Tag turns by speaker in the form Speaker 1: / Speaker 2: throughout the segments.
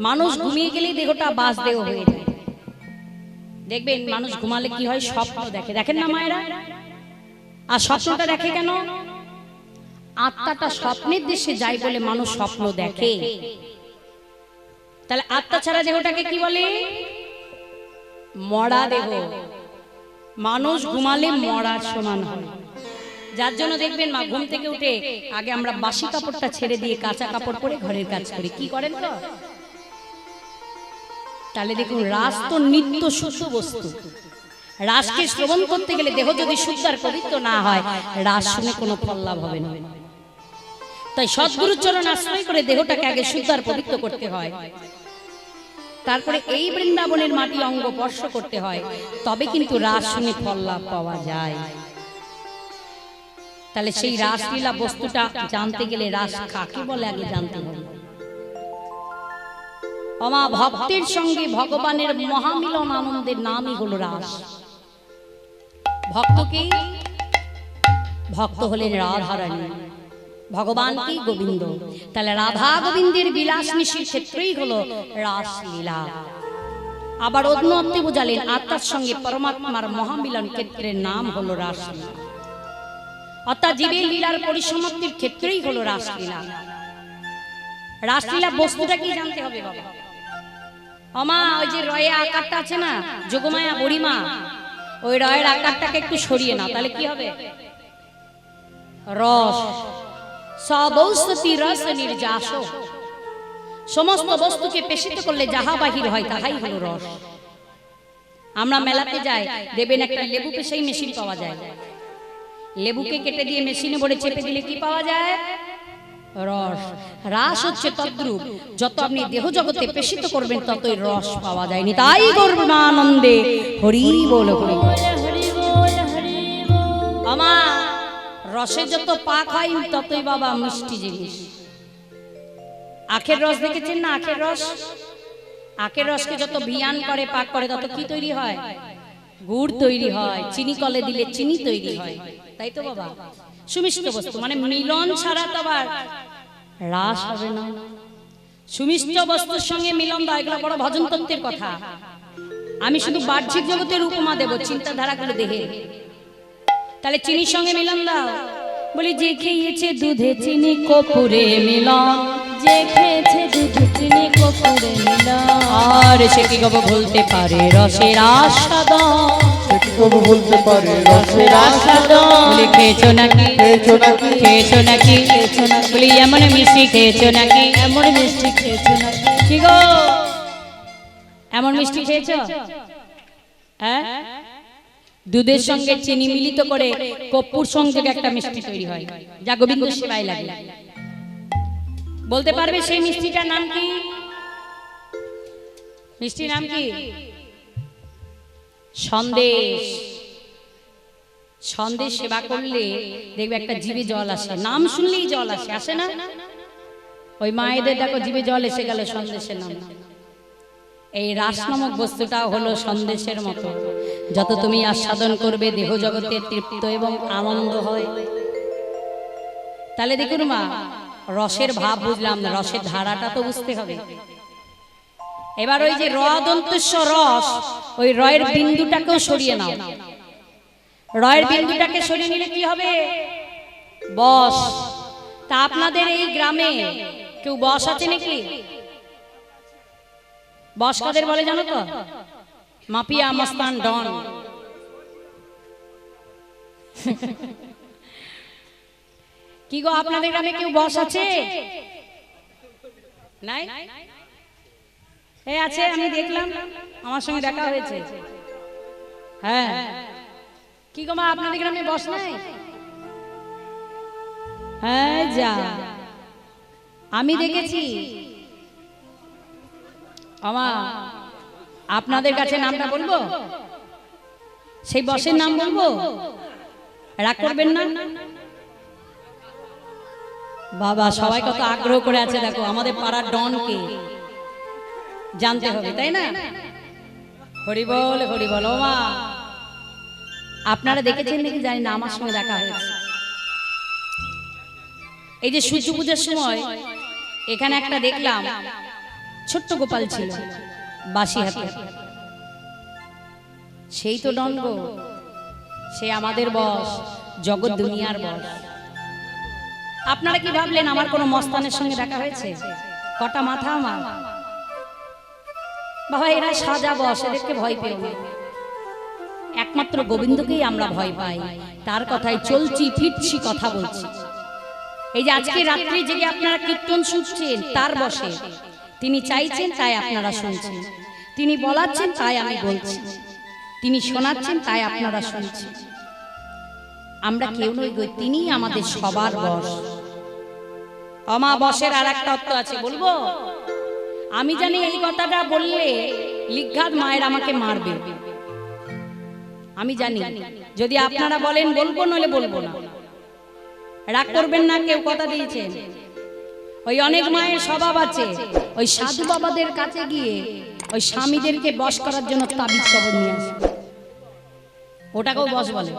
Speaker 1: মানুষ ঘুমিয়ে গেলেই দেহটা বাস দেহ হয়ে যায়। দেখবেন মানুষ ঘুমালে কি হয়, স্বপ্ন দেখে, দেখেন না মায়েরা? আর স্বপ্নটা দেখে কেন? আত্মাটা স্বপ্নের দেশে যায় বলে মানুষ স্বপ্ন দেখে। তাহলে আত্মা ছাড়া দেহটাকে কি বলে? মরা দেহ। মানুষ ঘুমালে মরার সমান হয়। যার জন্য দেখবেন মা ঘুম থেকে উঠে আগে আমরা বাসি কাপড়টা ছেড়ে দিয়ে কাঁচা কাপড় পরে ঘরের কাজ করি। কি করেন তো? তাহলে দেখুন রাস তো নিত্য শুদ্ধ বস্তু। রাসকে শ্রবণ করতে গেলে দেহ যদি শুদ্ধ আর পবিত্র না হয়, রাস শুনে কোনো ফল লাভ হবে না। তাই সদ্গুরুর চরণ আশ্রয় করে দেহটাকে আগে শুদ্ধ আর পবিত্র করতে হয়, তারপরে এই বৃন্দাবনের মাটি অঙ্গ স্পর্শ করতে হয়, তবে কিন্তু রাস শুনে ফল লাভ পাওয়া যায়। তাহলে সেই রাসলীলা বস্তুটা জানতে গেলে রাস কাকে বলে আগে জানতে হবে। আমা ভক্তের সঙ্গে ভগবানের মহামিলন আনন্দের নামই হলো রাস। ভক্ত কি? ভক্ত হলেন রাধারানী, ভগবান কি? গোবিন্দ। তাহলে রাধা গোবিন্দের বিলাস মিশির ক্ষেত্রেই হলো রাসলীলা। আবার অন্য অর্থে বোঝালেন আত্মার সঙ্গে পরমাত্মার মহামিলন ক্ষেত্রের নাম হলো রাসলীলা। অর্থাৎ জীবের লীলার পরিসমাপ্তির ক্ষেত্রেই হলো রাসলীলা। রাসলীলা বস্তুটা কি জানতে হবে বাবা। আমা ওই যে রয়ে আকারটা আছে না, যোগমায়া বুড়িমা, ওই রয়ের আকারটাকে একটু সরিয়ে নাও, তাহলে কি হবে? রস। সবৌসতি রস নির্যাস। সমস্ত বস্তুকে পেশিত করলে যাহা বাহির হয় তাহাই হলো রস। আমরা মেলাতে যাই, দেবেন একটা লেবু পেশাই মেশিন পাওয়া যায়। লেবুকে কেটে দিয়ে মেশিনে ভরে চেপে দিলে কি পাওয়া যায়? রস। রাস হচ্ছে তদ্রূপ, যত আপনি দেহ জগতে পেশিত করবেন ততই রস পাওয়া যায়নি। তাই গর্বানন্দে হরি বল হরি বল। আমা রসে যত পাক হয় ততই বাবা মিষ্টি জিনিস। আখের রস দেখেছেন না? আখের রস, আখের রসকে যত ভিয়ান করে পাক করে তত কি তৈরি হয়? গুড় তৈরি হয়। চিনি কলে দিলে চিনি তৈরি হয়, তাই তো বাবা? সুমিষ্ট বস্তু মানে মিলন ছাড়া তো আবার রাস হবে না। সুমিষ্ট বস্তুর সঙ্গে মিলন দাও, এগুলো বড় ভজন তত্ত্বের কথা। আমি শুধু বাহ্যিক জগতের উপমা দেব, চিন্তাধারাগুলো দেখে। তাহলে চিনির সঙ্গে মিলন দাও, বলি যে খেয়েছে দুধে চিনি কপুরে মিলন, যে খেয়েছে দুধে চিনি কপুরে মিলন, আর সে কি গো ভুলতে পারে রসের আস্বাদন, সে কি গো ভুলতে পারে রসের আস্বাদন। বলি খেয়েছো নাকি? খেয়েছো নাকি? খেয়েছো নাকি? খেয়েছো নাকি? বলি এমন মিষ্টি খেয়েছো নাকি? এমন মিষ্টি খেয়েছো নাকি? কি গো এমন মিষ্টি খেয়েছো? হ্যাঁ, দুধের সঙ্গে চিনি মিলিত করে কর্পূর সংযোগে একটা মিষ্টি তৈরি হয়, যা গোবিন্দ সেবায় লাগে। বলতে পারবে সেই মিষ্টিটার নাম কি? মিষ্টির নাম কি? সন্দেশ। সন্দেশ সেবা করলে দেখবে একটা জিভে জল আসে, নাম শুনলেই জল আসে, আসে না? ওই মায়েদের দেখো জিভে জল এসে গেল সন্দেশের নাম। এই রাস নামক বস্তুটা হলো সন্দেশের মতো, যত তুমি আস্বাদন করবে দেহ জগতে তৃপ্ত এবং আনন্দ হয়। তাহলে দেখুন মা, রসের ভাব বুঝলাম না, রসের ধারাটা তো বুঝতে হবে। এবার ওই যে রদন্তস্য রস, ওই রয়ের বিন্দুটাকেও সরিয়ে নাও। রয়ের বিন্দুটাকে সরিয়ে নিলে কি হবে? বস। তা আপনাদের এই গ্রামে কেউ বস আছে নাকি? বস কাদের বলে জানো তো? মাফিয়া, মস্তান, ডন। কি গো আপনাদের গ্রামে কেউ বস আছে? নাই? এই আছে, আমি দেখলাম, আমার সঙ্গে দেখা হয়েছে। হ্যাঁ, কি গো মা আপনাদের গ্রামে বস নাই? হ্যাঁ যা, আমি দেখেছি। আমার আপনাদের কাছে নামটা বলবো, সেই বসের নাম বলবো, রাগ করবেন না? বাবা সবাই কত আগ্রহ করে আছে, দেখো আমাদের পাড়ার ডনকে জানতে হবে, তাই না? হরি বল হরি বল। মা আপনারা দেখেছেন নাকি জানি না, আমার সঙ্গে দেখা হয়েছে। এই যে সূর্য পূজার সময় এখানে একটা দেখলাম ছোট্ট গোপাল ছিল বাঁশি হাতে, সেই তো ডন গো, সে আমাদের বস, জগৎ দুনিয়ার বস। আপনারা কি ভাবলেন আমার কোনো মস্তানের সঙ্গে দেখা হয়েছে? কটা মাথা আমার বাবা, এরা সাজা বস, এদেরকে ভয় পেও না। একমাত্র গোবিন্দকেই আমরা ভয় পাই, তার কথাই চলছি ফিরছি কথা বলছি। এই যে আজকে রাত্রি জেগে আপনারা কীর্তন শুনছেন, তার বসে তিনি চাইছেন তাই আপনারা শুনছেন, তিনি বলাচ্ছেন তাই আমি বলছি, তিনি শোনাচ্ছেন তাই আপনারা শুনছেন। আমরা কেউ নই গো, তিনিই আমাদের সবার বস। অমাবসের আর একটা অর্থ আছে, বলবো? আমি জানি এই কথাটা বললে লিগ্ঘাত মায়ের আমাকে মারবে, আমি জানি। যদি আপনারা বলেন বলবো, নইলে বলবো না, রাগ করবেন না, কেউ কথা দিয়েছেন। ওই অনেক মায়ের স্বভাব আছে, ওই সাধু বাবাদের কাছে গিয়ে ওই স্বামীদেরকে বশ করার জন্য তাবিজ কবর নিয়ে আসে, ওটাকেও বশ বলে।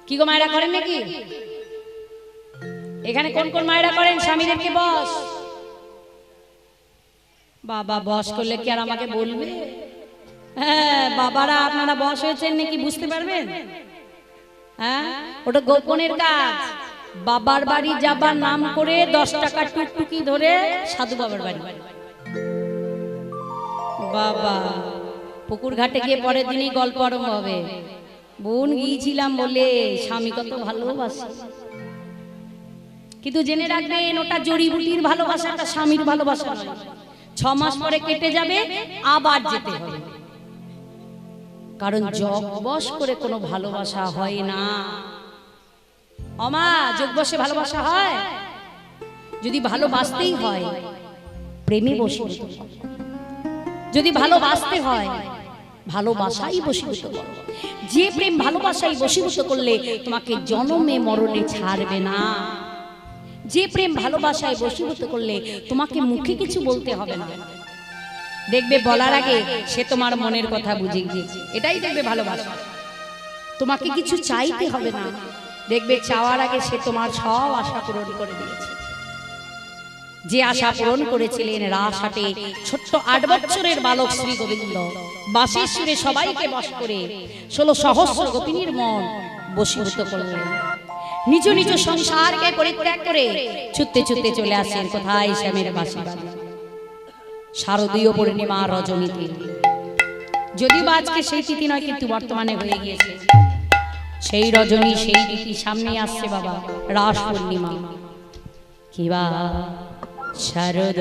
Speaker 1: কি গো মায়েরা করেন নাকি? এখানে কোন কোন মায়েরা করেন স্বামীদেরকে বশ? বাবা বশ করলে কি আর আমাকে বলবে? হ্যাঁ বাবারা, আপনারা বশ হয়েছেন নাকি বুঝতে পারবেন? হ্যাঁ, ওটা গোপনের কাজ। বাবার বাড়ি যাবার নাম করে 10 টাকা টুকটুকি ধরে সাধু বাবার বাড়ি। বাবা পুকুর ঘাটে গিয়ে পরের দিনই গল্প আরম্ভ হবে, বোন গিয়েছিলাম বলে স্বামী কত ভালোবাসে। কিন্তু জেনে রাখবেন ওটা জড়িবুটির ভালোবাসা, ওটা স্বামীর ভালোবাসা নয়। 6 মাস পরে কেটে যাবে, আবার যেতে হবে, কারণ যোগ বশ করে কোনো ভালোবাসা হয় না। অমা, যোগ বশে ভালোবাসা হয়? যদি ভালোবাসতেই হয় প্রেমে বসীভূত, যদি ভালোবাসতে হয় ভালোবাসাই বশীভূত করো। যে প্রেম ভালোবাসাই বশীভূত করলে তোমাকে জন্মে মরণে ছাড়বে না। যে প্রেম ভালোবাসায় বশীভূত করলে তোমাকে মুখে কিছু বলতে হবে না, দেখবে বলার আগে সে তোমার মনের কথা বুঝে গিয়েছে, এটাই দেখবে ভালোবাসা। তোমাকে কিছু চাইতে হবে না, দেখবে চাওয়ার আগে সে তোমার সব আশা পূরণ করে দিয়েছে। যে আশা পূরণ করেছিলেন রাসহাটে ছোট্ট 8 বছরের বালক শ্রী গোবিন্দ, বাঁশির সুরে সবাইকে বশ করে 16 সহস্র গোপিনীর মন বশীভূত করলেন। নিজ নিজ সংসারকে পরিত্যাগ করে ছুটতে ছুটতে চলে আসেন কোথায়? শ্যামের বাঁশি বাজে শারদীয় পূর্ণিমা রজনীতে। যদিও আজকে সেই তিথি নয়, কিন্তু বর্তমানে হয়ে গিয়েছে সেই রজনী, সেই তিথি সামনে আসছে বাবা, রাস পূর্ণিমা। কিবা শারদ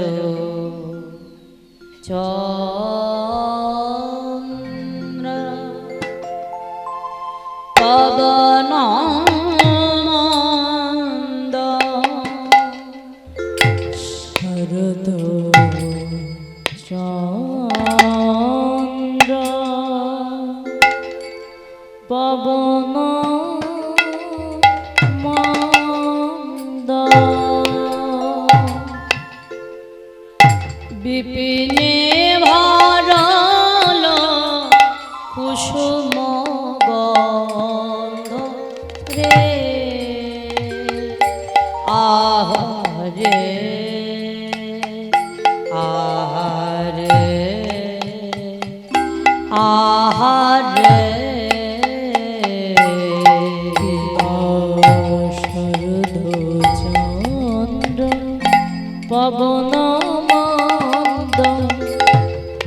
Speaker 1: চন্দ্র পবন মন্দ, শারদ চন্দ্র পবন মন্দ, বিপিনে ভরল কুসুম গন্ধ রে, আহারে আহারে আহারে। শরদ চন্দ্র পবন মন্দ,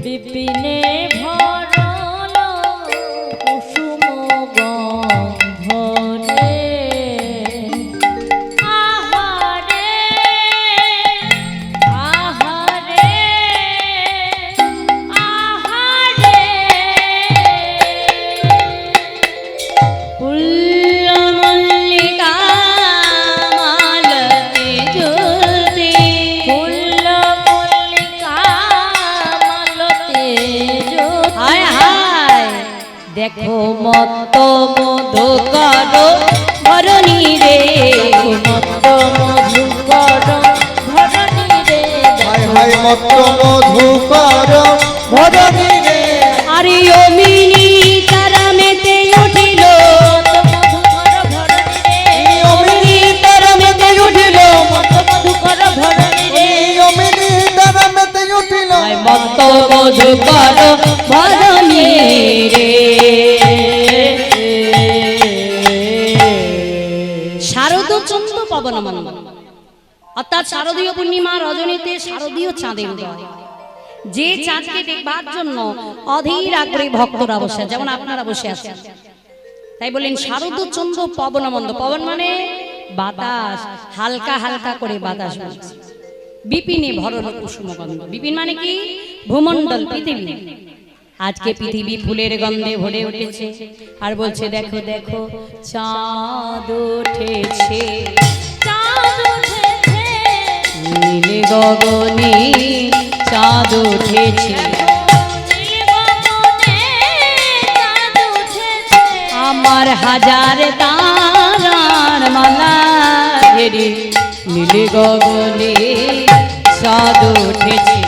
Speaker 1: বিপিনে ভরল কুসুম গন্ধ রে, আহারে আহারে আহারে। ফুল্ল মল্লিকা মালতি ঝুলতি, ফুল্ল মল্লিকা মালতি ঝুলতি। হায় হায় দেখো মত্ত মধুকর ধরণী রে, মত্ত মধুকর ধরণী রে, হায় হায় মত্ত মধুকর ধরণী রে। আরে অমিনী তারা মেতে উঠিল, মধুকর ধরণী রে, অমিনী তারা মেতে উঠিল, মত্ত মধুকর ধরণী রে, অমিনী তারা মেতে মত্ত মধু কর ভরণী রে। শারদচন্দ্র পবনমন্দ, অর্থাৎ শারদীয় পূর্ণিমা রজনীতে শারদীয় চাঁদের উদয়। যে চাঁদকে দেখবার জন্য অধীর আগ্রহী ভক্তরা বসে, যেমন আপনারা বসে আছেন। তাই বলেন শারদচন্দ্র পবনমন্দ। পবন মানে বাতাস, হালকা হালকা করে বাতাস বইছে। বিপিনে ভরল কুসুমগন্ধ। বিপিন মানে কি? ভূমণ্ডল, পৃথিবী। আজকে পৃথিবী ফুলের গন্ধে ভরে উঠেছে। আর বলছে দেখো দেখো চাঁদ উঠেছে, নীল গগনে চাঁদ উঠেছে, আমার হাজার তারার মালা ঘেরে নীল গগনে চাঁদ উঠেছে,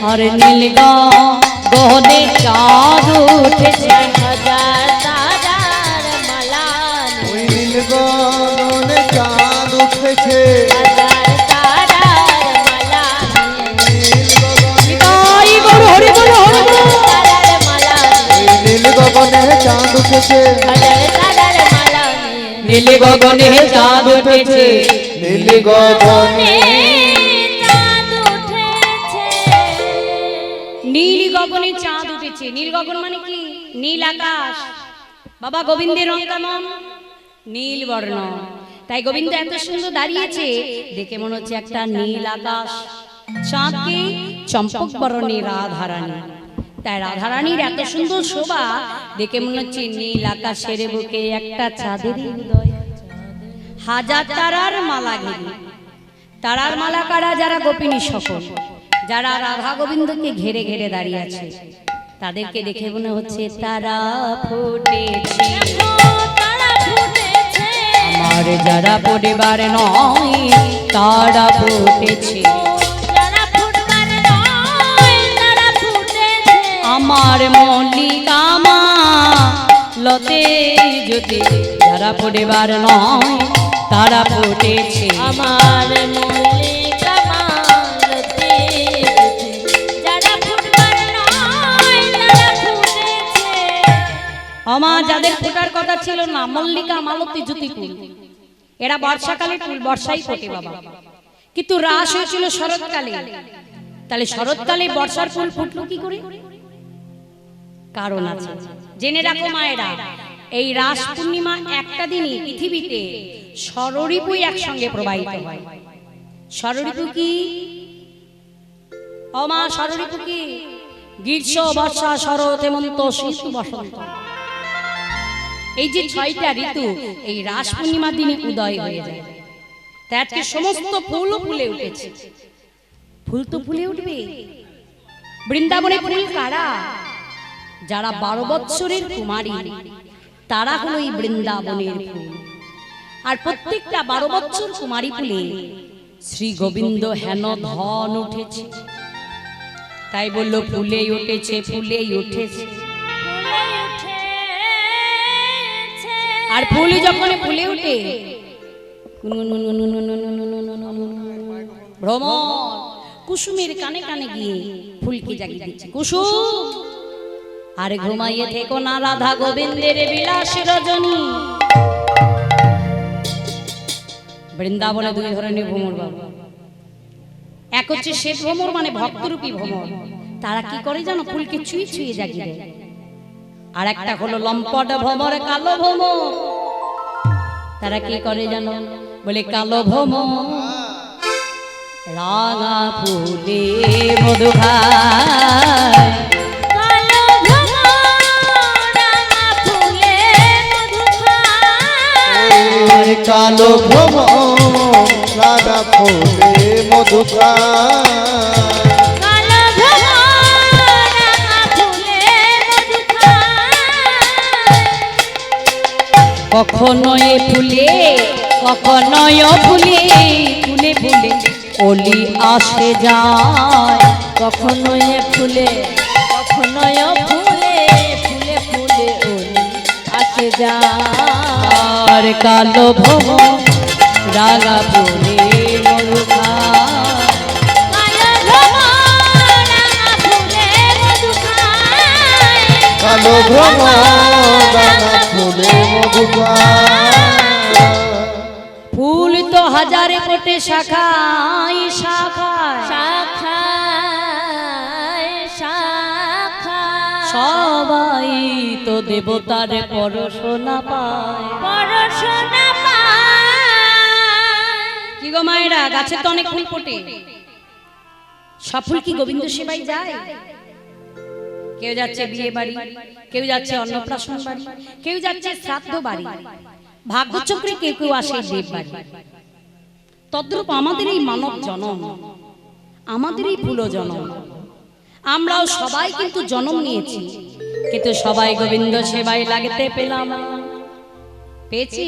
Speaker 1: আর নীল গগনে চাঁদ উঠেছে, হাজার তারার মালা।
Speaker 2: ওই নীল গগনে চাঁদ উঠেছে,
Speaker 1: হাজার তারার মালা। নিতাই গৌর হরি বল হরি বল। তারার মালা।
Speaker 2: ওই নীল গগনে চাঁদ উঠেছে,
Speaker 1: হাজার তারার মালা। নীল গগনে চাঁদ উঠেছে,
Speaker 2: নীল গগনে
Speaker 1: চাঁদ উঠেছে। নীল গগনে চাঁদ উঠেছে। নীল গগন মানে কি? নীল আকাশ। বাবা গোবিন্দের রং কেমন? নীল বর্ণ। তাই গোবিন্দ এত সুন্দর দাঁড়িয়েছে, দেখে মনে হচ্ছে একটা নীল আকাশ। চাঁদকে চম্পক বরণে রাধারানী। তাই রাধারানীর এত সুন্দর শোভা দেখে মনে হচ্ছে নীল আকাশের বুকে একটা চাঁদের উদয়। হাজার তারার মালা ঘিরে। তারার মালা কারা? যারা গোপিনী সকল, যারা রাধা গোবিন্দকে ঘেরে ঘেরে দাঁড়িয়ে আছে, তাদেরকে দেখে মনে হচ্ছে তারা ফুটেছে। আমার যারা পরিবার নয় তারা ফুটেছে, আমার মল্লিকা মা লতে জ্যোতি যারা পরিবার নয় তারা ফুটেছে, আমার মল্লিকা মা লতে জ্যোতি যারা পরিবার নয় তারা ফুটেছে। আমার যাদের ফোটার কথা ছিল না, মল্লিকা মালতী জ্যোতি ফুল, এরা বর্ষাকালে ফুল, বর্ষাই ফোটে বাবা। কিন্তু রাস হয়েছিল শরৎকালে। তাহলে শরৎকালে বর্ষার ফুল ফুটলো কি করে? কারণ আছে, জেনে রাখো মায়েরা। এই রাস পূর্ণিমা একটা দিনই পৃথিবীতে ষড়ঋতু একসঙ্গে প্রবাহিত হয়। ষড়ঋতু কি? অমা ষড়ঋতু কি? গ্রীষ্ম, বর্ষা, শরৎ, হেমন্ত, শীত, বসন্ত। এই যে ৬টা ঋতু এই রাস পূর্ণিমার দিনে উদয় হয়ে যায়। তাই আজকে সমস্ত ফুলও ফুলে উঠেছে। ফুল তো ফুলে উঠবে। বৃন্দাবনে ফুল কারা? যারা ১২ বৎসরের কুমারী, তারা হলো এই বৃন্দাবনের ফুল। আর প্রত্যেকটা ১২ বৎসর কুমারী ফুলে শ্রী গোবিন্দ হেন ধন উঠেছে। তাই বললো ফুলেই উঠেছে, ফুলেই উঠেছে। আর ফুলই যখন ফুলে উঠে ভ্রমর কুসুমের কানে কানে গিয়ে ফুলকে জাগিয়ে দিচ্ছে, কুসুম আর ঘুমাইয়ে থেকো না রাধা গোবিন্দের বিলাস রজনী। বৃন্দাবনে 2 ধরনের ভ্রমর বাবা। এক হচ্ছে শ্বেত ভ্রমর, মানে ভক্তরূপী ভ্রমর। তারা কি করে জানো? ফুলকে ছুঁয়ে ছুঁয়ে জাগিয়ে দেয়। আর একটা হলো লম্পট ভ্রমর, কালো ভ্রমর। তারা কি করে জানো? বলে কালো ভ্রমর রাঙা ফুলে মধু খায়, কালো ভ্রমর রাঙা ফুলে মধু খায়,
Speaker 2: কালো ভ্রমর রাঙা ফুলে মধু খায়,
Speaker 1: কালো ভ্রমর রাঙা ফুলে মধু খায়। কখনো এ ফুলে কখনো ও ফুলে, ফুলে ফুলে অলি আসে যায়, কখনো এ ফুলে কখনো ও ফুলে, ফুলে ফুলে অলি আসে যায়। আর কালো ভ্রমর রাঙা ফুলে মধু খায়।
Speaker 2: ভ্রমদানা ফুলে মধুকার
Speaker 1: ফুল তো হাজারে কোটে শাখায় শাখায়
Speaker 3: শাখায় শাখায়
Speaker 1: সবাই তো দেবতার পরশনা পায়।
Speaker 3: পড়াশোনা পায়।
Speaker 1: কি গো মায়েরা, গাছে তো অনেক ফুল ফোটে, সব ফুল কি গোবিন্দ সেবাই যায়? কেউ যাচ্ছে বিয়ে বাড়ি, কেউ যাচ্ছে অন্নপ্রাশন বাড়ি, কেউ যাচ্ছে শ্রাদ্ধ বাড়ি, ভাগ্যচক্রে কেউ কেউ আসে দেব বাড়ি। তদ্রূপ আমাদের এই মানব জনম, আমাদের এই ফুল জনম, আমরাও সবাই কিন্তু জন্ম নিয়েছি, কিন্তু সবাই গোবিন্দ সেবায় লাগতে পেলাম, পেয়েছি।